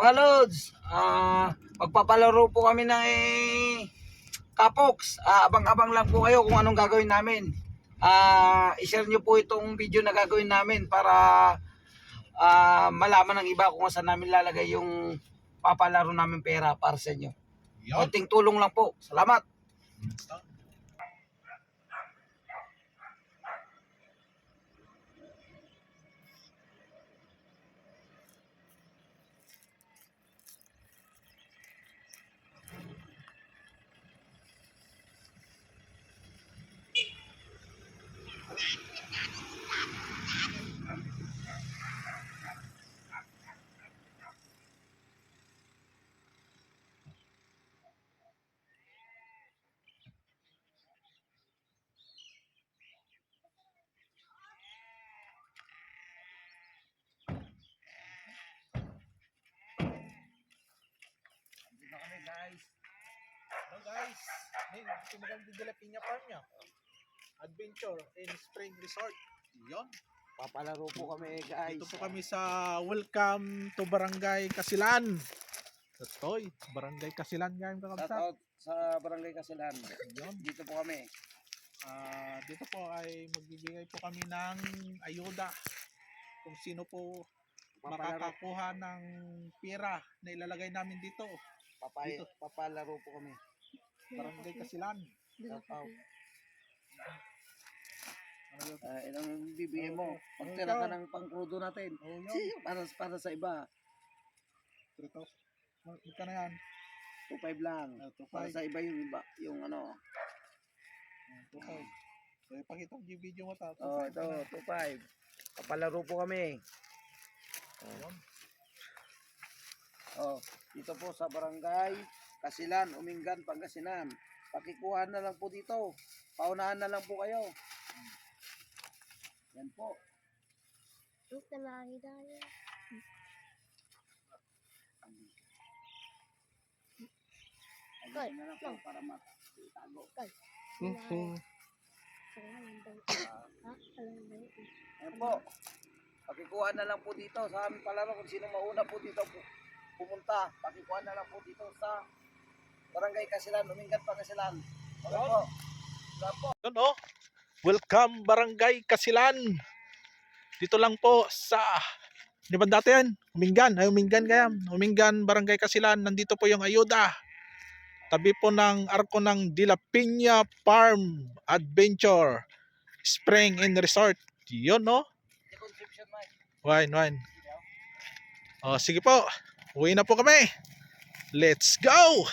Mga Lods, magpapalaro po kami ng Kapox. Abang-abang lang po kayo kung anong gagawin namin. I-share nyo po itong video na gagawin namin para malaman ng iba kung saan namin lalagay yung papalaro namin pera para sa inyo. Konting tulong lang po. Salamat! Hello guys, tumagal din dila Piña Farm niya. Adventure in Spring Resort. Yon. Papalaro po kami guys. Dito po kami sa Welcome to Barangay Kasilan. Totoy, Barangay Kasilan ngayon Shout kakabsat. out sa Barangay Kasilan. Yon. Dito po kami. Dito po ay magbibigay po kami ng ayuda kung sino po makakakuha ng pera na ilalagay namin dito. Papalaro po kami. Barangay Kasilan. Shout out. Ilang bibigyan mo? Pagtira ka ng pangkrudo natin. Oh, yun. Para sa iba. 3,000. Magka na yan? 2.5 lang. 2.5. Para sa iba yung ano. 2.5. So, ipakita mo yung video mo ta. Ito, 2.5. Papalaro po kami. Dito po sa Barangay Kasilan, Umingan, Pangasinan. Pakikuha na lang po dito. Paunahan na lang po kayo. Yan po. Gusto lagi tayo. Ayun na lang po para matago. Yan po. Pakikuha na lang po dito sa aming palaro kung sino mauna po dito pumunta. Pakikuha na lang po dito sa Barangay Kasilan, Umingan, Pangasinan. Okay po. Salamat po. Yun o. Welcome Barangay Kasilan. Dito lang po sa di ba dati yan? Umingan. Ay Umingan kaya. Umingan Barangay Kasilan. Nandito po yung ayuda. Tabi po ng arko ng De La Piña Farm Adventure Spring and Resort. Yun no? Wine. Sige po. Uwi na po kami. Let's go!